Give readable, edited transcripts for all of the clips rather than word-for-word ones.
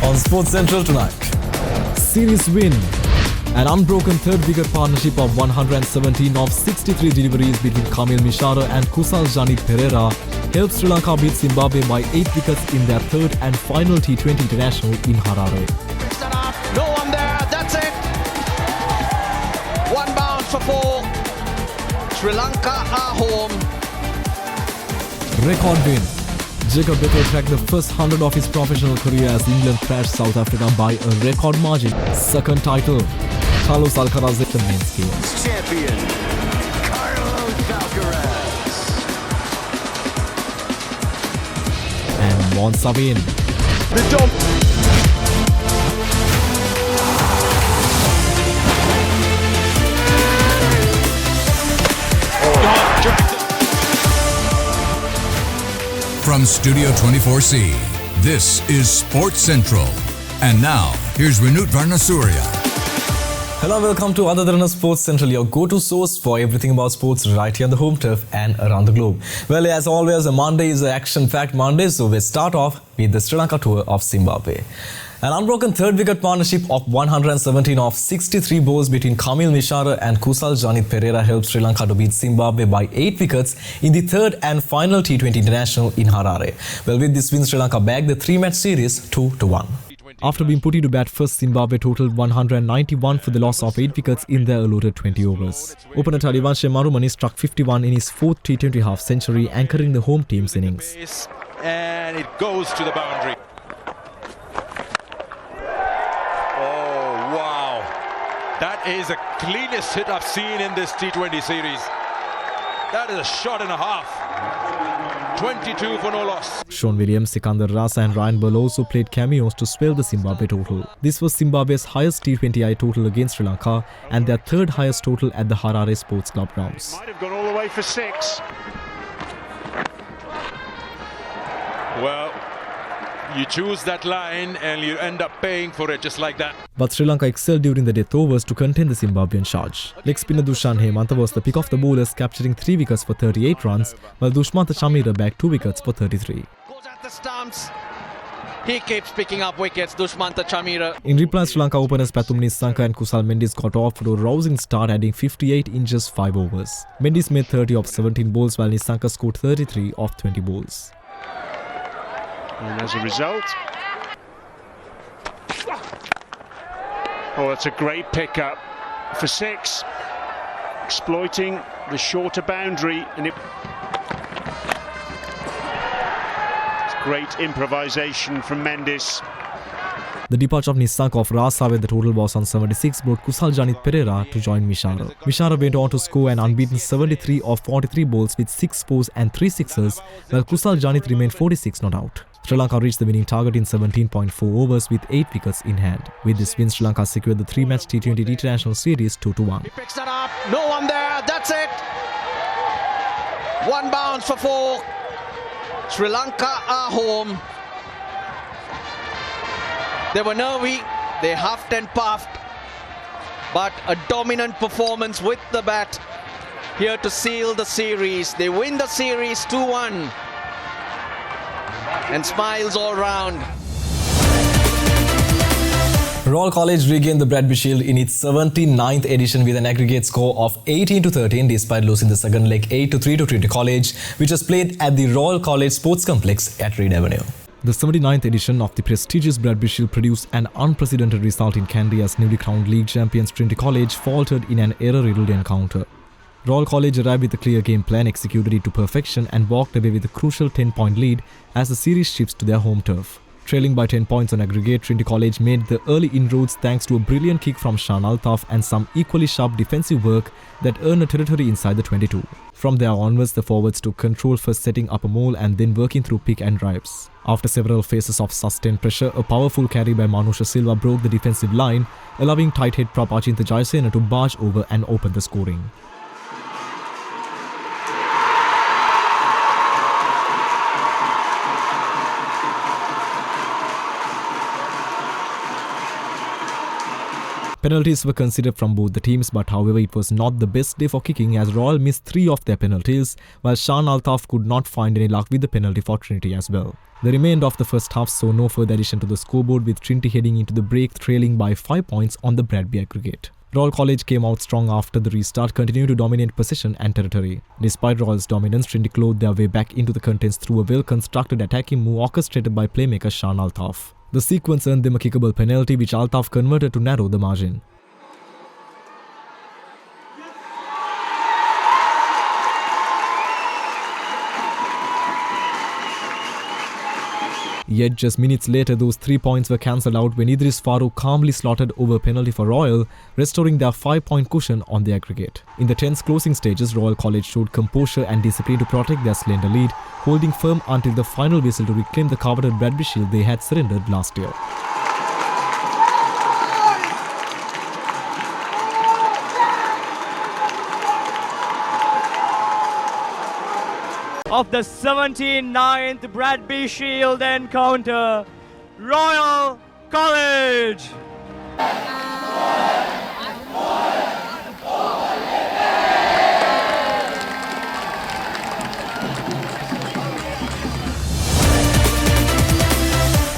on Sports Central tonight. Series win. An unbroken third-wicket partnership of 117 of 63 deliveries between Kamil Mishara and Kusal Janit Pereira helped Sri Lanka beat Zimbabwe by 8 wickets in their third and final T20 international in Harare. No one there, that's it. One bounce for 4. Sri Lanka are home. Record win. Jacob Bethel cracked the first 100 of his professional career as England thrashed South Africa by a record margin. Second title. Carlos Alcaraz at the men's game. Champion, Carlos Alcaraz. And Monza win. The Dom. From Studio 24C, this is Sports Central. And now, here's Renut Varnasurya. Hello and welcome to Derana Sports Central, your go-to source for everything about sports right here on the home turf and around the globe. Well, as always, Monday is an action-packed Monday, so we'll start off with the Sri Lanka tour of Zimbabwe. An unbroken third-wicket partnership of 117 of 63 balls between Kamil Mishara and Kusal Janit Pereira helped Sri Lanka to beat Zimbabwe by 8 wickets in the third and final T20 international in Harare. Well, with this win, Sri Lanka bagged the 3-match series 2-1. After being put into bat first, Zimbabwe totaled 191 for the loss of 8 wickets in their allotted 20 overs. Opener Talivanshe Marumani struck 51 in his fourth T20 half-century, anchoring the home team's innings. And it goes to the boundary. That is the cleanest hit I've seen in this T20 series. That is a shot and a half. 22 for no loss. Sean Williams, Sikandar Rasa and Ryan Bell also played cameos to swell the Zimbabwe total. This was Zimbabwe's highest T20I total against Sri Lanka and their third highest total at the Harare Sports Club grounds. Might have gone all the way for 6. Well, you choose that line and you end up paying for it just like that. But Sri Lanka excelled during the death overs to contain the Zimbabwean charge. Leg spinner Dushan Hemantha was the pick of the bowlers, capturing 3 wickets for 38 runs, while Dushmantha Chamira bagged 2 wickets for 33. Goes at the stumps. He keeps picking up wickets, Dushmantha Chamira. In reply, Sri Lanka openers Pathum Nissanka and Kusal Mendis got off to a rousing start, adding 58 in just 5 overs. Mendis made 30 of 17 balls, while Nissanka scored 33 of 20 balls. And as a result, that's a great pickup for 6, exploiting the shorter boundary, and it's great improvisation from Mendes. The departure of Nissanka off Rasa when the total was on 76 brought Kusal Janit Pereira to join Mishara. Mishara went on to score an unbeaten 73 of 43 balls with 6 fours and 3 sixes, while Kusal Janit remained 46 not out. Sri Lanka reached the winning target in 17.4 overs with 8 wickets in hand. With this win, Sri Lanka secured the 3-match T20 international series 2-1. He picks that up. No one there. That's it. One bounce for 4. Sri Lanka are home. They were nervy. They huffed and puffed. But a dominant performance with the bat here to seal the series. They win the series 2-1. And smiles all round. Royal College regained the Bradby Shield in its 79th edition with an aggregate score of 18-13 despite losing the second leg 8-3 to Trinity College, which was played at the Royal College Sports Complex at Reed Avenue. The 79th edition of the prestigious Bradby Shield produced an unprecedented result in Kandy as newly crowned league champions Trinity College faltered in an error-riddled encounter. Royal College arrived with a clear game plan, executed it to perfection and walked away with a crucial 10-point lead as the series shifts to their home turf. Trailing by 10 points on aggregate, Trinity College made the early inroads thanks to a brilliant kick from Shan Altaf and some equally sharp defensive work that earned a territory inside the 22. From there onwards, the forwards took control, first setting up a mole and then working through pick and drives. After several phases of sustained pressure, a powerful carry by Manusha Silva broke the defensive line, allowing tight head prop Achinta Jayasena to barge over and open the scoring. Penalties were considered from both the teams, but however it was not the best day for kicking as Royal missed 3 of their penalties, while Shan Altaf could not find any luck with the penalty for Trinity as well. The remainder of the first half saw no further addition to the scoreboard, with Trinity heading into the break trailing by 5 points on the Bradby aggregate. Royal College came out strong after the restart, continuing to dominate possession and territory. Despite Royal's dominance, Trinity clawed their way back into the contents through a well-constructed attacking move orchestrated by playmaker Shan Altaf. The sequence earned them a kickable penalty, which Altaf converted to narrow the margin. Yet just minutes later, those 3 points were cancelled out when Idris Farooq calmly slotted over a penalty for Royal, restoring their 5-point cushion on the aggregate. In the tense closing stages, Royal College showed composure and discipline to protect their slender lead, holding firm until the final whistle to reclaim the coveted Bradby Shield they had surrendered last year. Of the 79th Bradby Shield encounter, Royal College.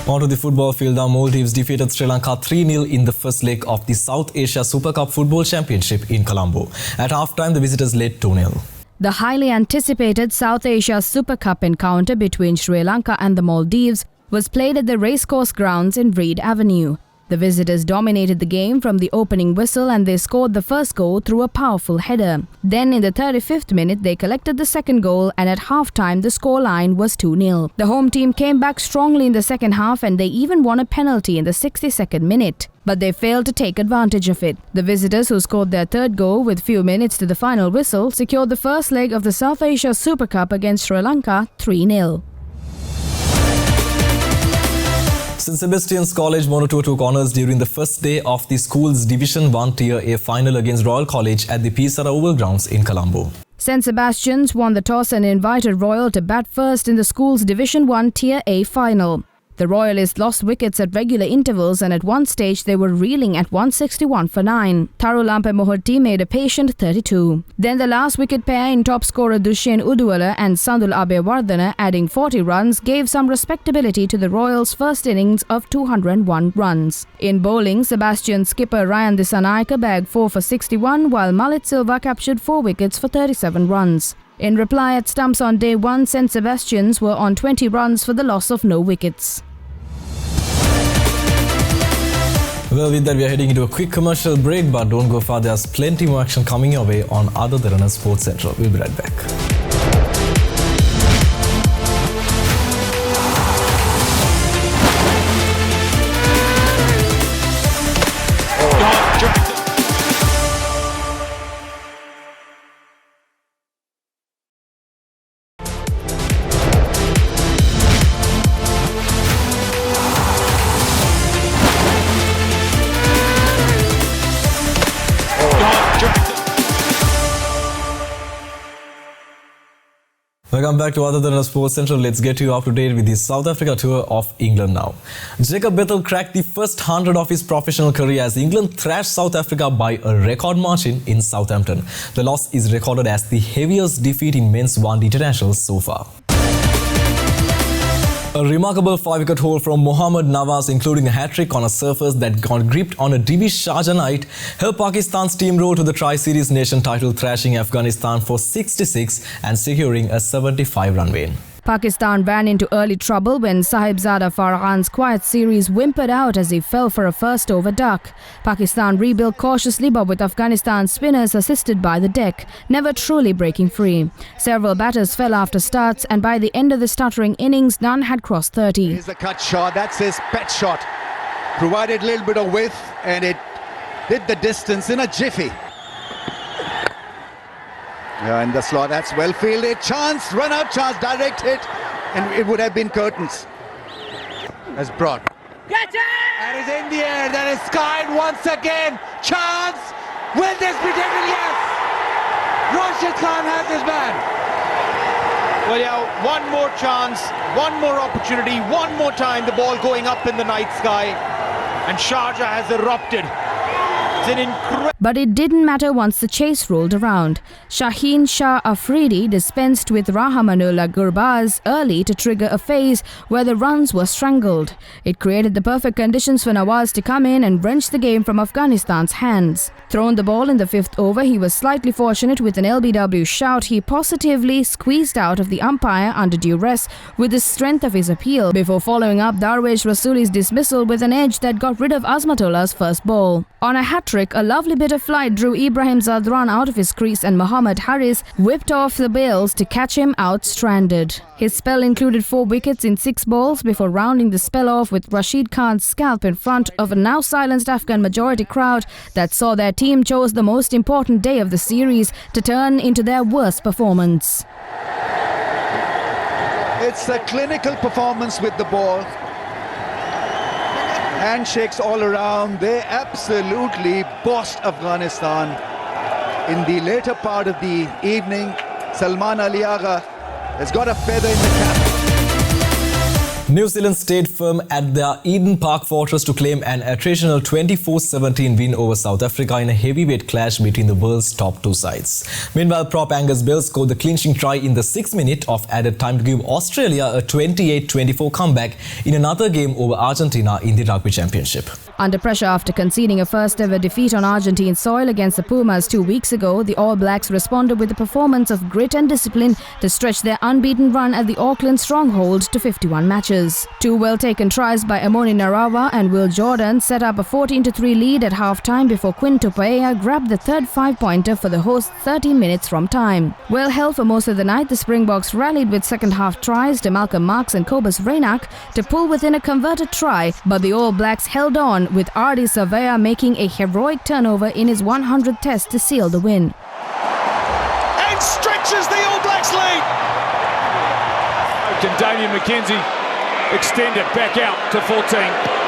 Onto the football field now. Maldives defeated Sri Lanka 3-0 in the first leg of the South Asia Super Cup Football Championship in Colombo. At half-time, the visitors led 2-0. The highly anticipated South Asia Super Cup encounter between Sri Lanka and the Maldives was played at the racecourse grounds in Reed Avenue. The visitors dominated the game from the opening whistle and they scored the first goal through a powerful header. Then in the 35th minute they collected the second goal and at half-time the scoreline was 2-0. The home team came back strongly in the second half and they even won a penalty in the 62nd minute. But they failed to take advantage of it. The visitors, who scored their third goal with few minutes to the final whistle, secured the first leg of the South Asia Super Cup against Sri Lanka 3-0. St. Sebastian's College Monoto took honours during the first day of the school's Division 1 Tier A final against Royal College at the Pisara Oval Grounds in Colombo. St. Sebastian's won the toss and invited Royal to bat first in the school's Division 1 Tier A final. The Royalists lost wickets at regular intervals and at one stage they were reeling at 161 for 9. Tharulampe Mohorty made a patient 32. Then the last wicket pair in top scorer Dushen Uduwala and Sandul Abewardhana adding 40 runs gave some respectability to the Royals' first innings of 201 runs. In bowling, Sebastian skipper Ryan Dissanayake bagged 4 for 61 while Malit Silva captured 4 wickets for 37 runs. In reply at stumps on day 1, St. Sebastian's were on 20 runs for the loss of no wickets. Well, with that, we are heading into a quick commercial break, but don't go far. There's plenty more action coming your way on other Derana Sports Central. We'll be right back. Welcome back to Other Than Sports Central. Let's get you up to date with the South Africa tour of England now. Jacob Bethel cracked the first 100 of his professional career as England thrashed South Africa by a record margin in Southampton. The loss is recorded as the heaviest defeat in men's one-day internationals so far. A remarkable 5-wicket haul from Mohammad Nawaz, including a hat-trick on a surface that got gripped on a Divish Sharjah night, helped Pakistan steamroll to the Tri-Series Nation title, thrashing Afghanistan for 66 and securing a 75-run win. Pakistan ran into early trouble when Sahibzada Farhan's quiet series whimpered out as he fell for a first over duck. Pakistan rebuilt cautiously but with Afghanistan spinners assisted by the deck, never truly breaking free. Several batters fell after starts and by the end of the stuttering innings, none had crossed 30. Here's the cut shot, that's his pet shot. Provided a little bit of width and it did the distance in a jiffy. Yeah, in the slot, that's well fielded. Chance, run out chance, direct hit, and it would have been curtains. As Broad. Get it! That is in the air, that is skied once again. Chance, will this be taken? Yes! Rashid Khan has his man. Well, yeah, one more chance, one more opportunity, one more time the ball going up in the night sky, and Sharjah has erupted. But it didn't matter once the chase rolled around. Shaheen Shah Afridi dispensed with Rahamanullah Gurbaz early to trigger a phase where the runs were strangled. It created the perfect conditions for Nawaz to come in and wrench the game from Afghanistan's hands. Thrown the ball in the 5th over, he was slightly fortunate with an LBW shout he positively squeezed out of the umpire under duress with the strength of his appeal before following up Darvesh Rasuli's dismissal with an edge that got rid of Azmatullah's first ball. On a hat-trick, a lovely bit of flight drew Ibrahim Zadran out of his crease and Mohammad Haris whipped off the bails to catch him out stranded. His spell included 4 wickets in 6 balls before rounding the spell off with Rashid Khan's scalp in front of a now silenced Afghan majority crowd that saw their team chose the most important day of the series to turn into their worst performance. It's a clinical performance with the ball. Handshakes all around. They absolutely bossed Afghanistan. In the later part of the evening, Salman Ali Agha has got a feather in the cap. New Zealand stayed firm at their Eden Park fortress to claim an attritional 24-17 win over South Africa in a heavyweight clash between the world's top 2 sides. Meanwhile, prop Angus Bell scored the clinching try in the 6th minute of added time to give Australia a 28-24 comeback in another game over Argentina in the Rugby Championship. Under pressure after conceding a first-ever defeat on Argentine soil against the Pumas 2 weeks ago, the All Blacks responded with a performance of grit and discipline to stretch their unbeaten run at the Auckland stronghold to 51 matches. 2 well-taken tries by Amoni Narawa and Will Jordan set up a 14-3 lead at half-time before Quinn Tupaea grabbed the third 5-pointer for the hosts 13 minutes from time. Well held for most of the night, the Springboks rallied with second-half tries to Malcolm Marx and Cobus Rainak to pull within a converted try, but the All Blacks held on with R.D. Savea making a heroic turnover in his 100th test to seal the win. And stretches the All Blacks lead! Can Damien McKenzie extend it back out to 14?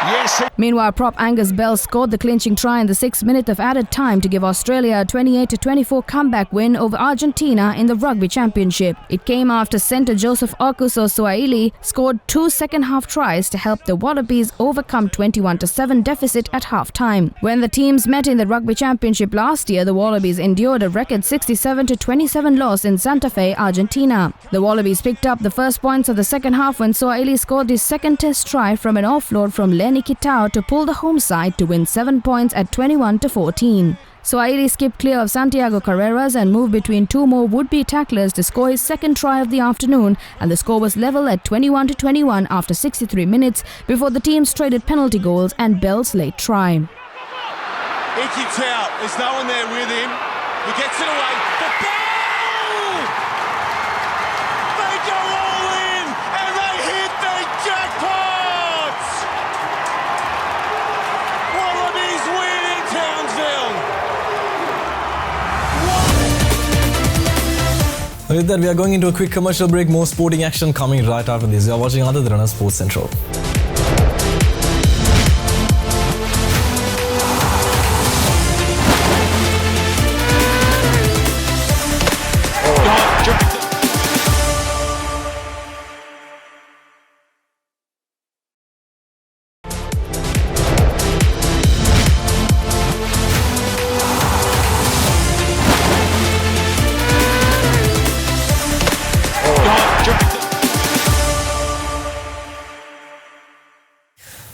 Yes. Meanwhile, prop Angus Bell scored the clinching try in the 6th minute of added time to give Australia a 28-24 comeback win over Argentina in the Rugby Championship. It came after centre Joseph U.SOopen scored 2 second-half tries to help the Wallabies overcome 21-7 deficit at half-time. When the teams met in the Rugby Championship last year, the Wallabies endured a record 67-27 loss in Santa Fe, Argentina. The Wallabies picked up the first points of the second half when Soaili scored his second test try from an offload from Lenny Kitao to pull the home side to win 7 points at 21-14. Soaili skipped clear of Santiago Carreras and moved between 2 more would-be tacklers to score his second try of the afternoon, and the score was level at 21-21 after 63 minutes before the teams traded penalty goals and Bell's late try. Iki Tao, there's no one there with him. He gets it away. The ball! They go all in and they hit the jackpot! Wallabies win in Townsville. With that, we are going into a quick commercial break. More sporting action coming right after this. You are watching another Derana Sports Central.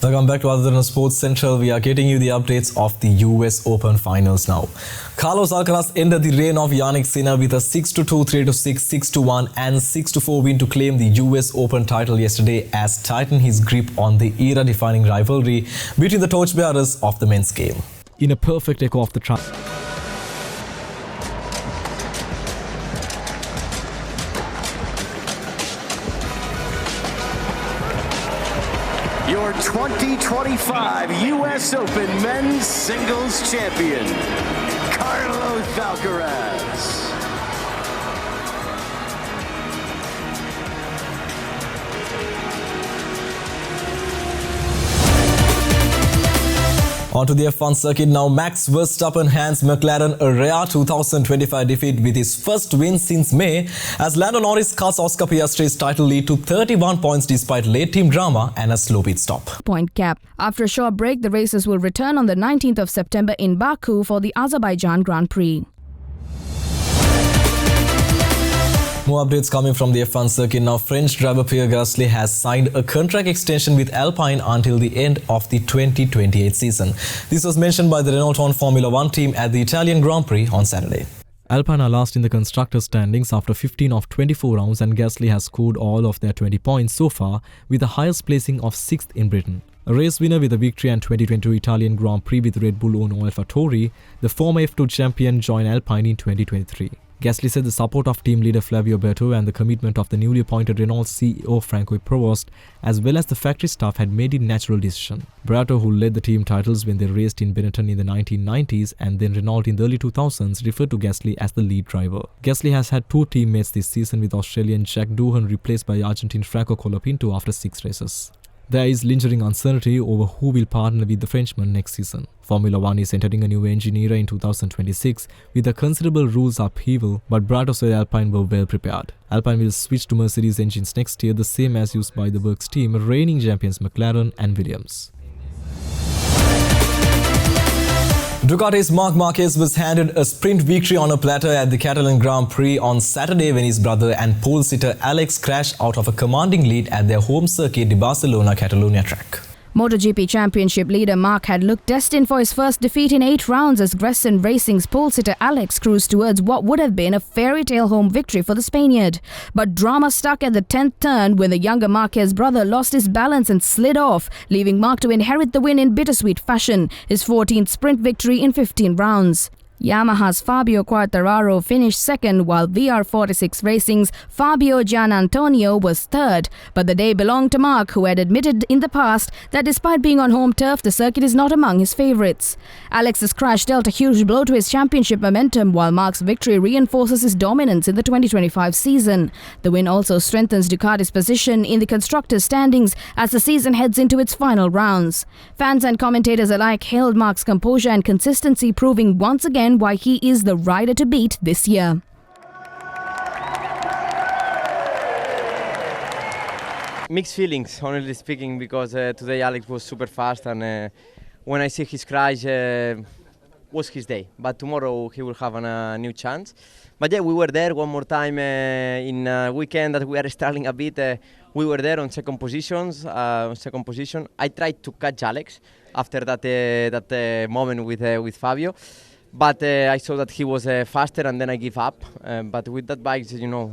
Welcome back to other Derana Sports Central. We are getting you the updates of the US Open finals now. Carlos Alcaraz ended the reign of Jannik Sinner with a 6-2, 3-6, 6-1 and 6-4 win to claim the US Open title yesterday as tightened his grip on the era-defining rivalry between the torchbearers of the men's game. In a perfect echo of the track. Your 2025 U.S. Open Men's Singles Champion, Carlos Alcaraz. On to the F1 circuit now. Max Verstappen hands McLaren a rare 2025 defeat with his first win since May, as Lando Norris cuts Oscar Piastri's title lead to 31 points despite late team drama and a slow pit stop. Point cap. After a short break, the races will return on the 19th of September in Baku for the Azerbaijan Grand Prix. More updates coming from the F1 circuit now. French driver Pierre Gasly has signed a contract extension with Alpine until the end of the 2028 season. This was mentioned by the Renault Formula 1 team at the Italian Grand Prix on Saturday. Alpine are last in the constructors' standings after 15 of 24 rounds, and Gasly has scored all of their 20 points so far, with the highest placing of 6th in Britain. A race winner with a victory and 2022 Italian Grand Prix with Red Bull own AlphaTauri, the former F2 champion joined Alpine in 2023. Gasly said the support of team leader Flavio Berto and the commitment of the newly appointed Renault CEO Franco Provost, as well as the factory staff, had made it a natural decision. Berto, who led the team titles when they raced in Benetton in the 1990s and then Renault in the early 2000s, referred to Gasly as the lead driver. Gasly has had 2 teammates this season, with Australian Jack Doohan replaced by Argentine Franco Colapinto after 6 races. There is lingering uncertainty over who will partner with the Frenchman next season. Formula 1 is entering a new engine era in 2026 with a considerable rules upheaval, but Berto said Alpine were well prepared. Alpine will switch to Mercedes engines next year, the same as used by the works team, reigning champions McLaren and Williams. Ducati's Marc Marquez was handed a sprint victory on a platter at the Catalan Grand Prix on Saturday when his brother and pole sitter Alex crashed out of a commanding lead at their home circuit, the Barcelona-Catalunya track. MotoGP Championship leader Marc had looked destined for his first defeat in 8 rounds as Gresson Racing's pole sitter Alex cruised towards what would have been a fairy tale home victory for the Spaniard. But drama stuck at the 10th turn when the younger Marquez brother lost his balance and slid off, leaving Marc to inherit the win in bittersweet fashion, his 14th sprint victory in 15 rounds. Yamaha's Fabio Quartararo finished second, while VR46 Racing's Fabio Gianantonio was third. But the day belonged to Marc, who had admitted in the past that despite being on home turf, the circuit is not among his favourites. Alex's crash dealt a huge blow to his championship momentum, while Marc's victory reinforces his dominance in the 2025 season. The win also strengthens Ducati's position in the constructors' standings as the season heads into its final rounds. Fans and commentators alike hailed Marc's composure and consistency, proving once again why he is the rider to beat this year. Mixed feelings, honestly speaking, because today Alex was super fast, and when I see his crash, was his day. But tomorrow he will have a new chance. But yeah, we were there one more time in a weekend that we are struggling a bit. We were there on second position. I tried to catch Alex after that moment with Fabio. But I saw that he was faster, and then I give up. But with that bike, you know,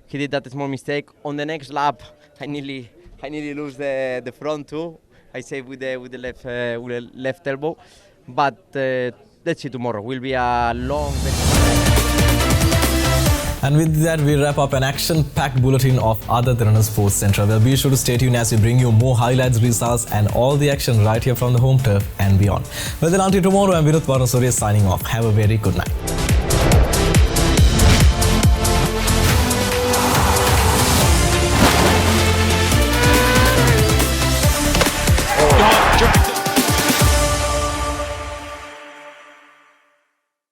he did that small mistake. On the next lap, I nearly lose the front too. I saved with the left elbow. But let's see tomorrow. Will be a long. And with that, we wrap up an action-packed bulletin of Other Derana Sports Central. Well, be sure to stay tuned as we bring you more highlights, results and all the action right here from the home turf and beyond. Well then, until tomorrow, I'm Vinod Varnasurya signing off. Have a very good night.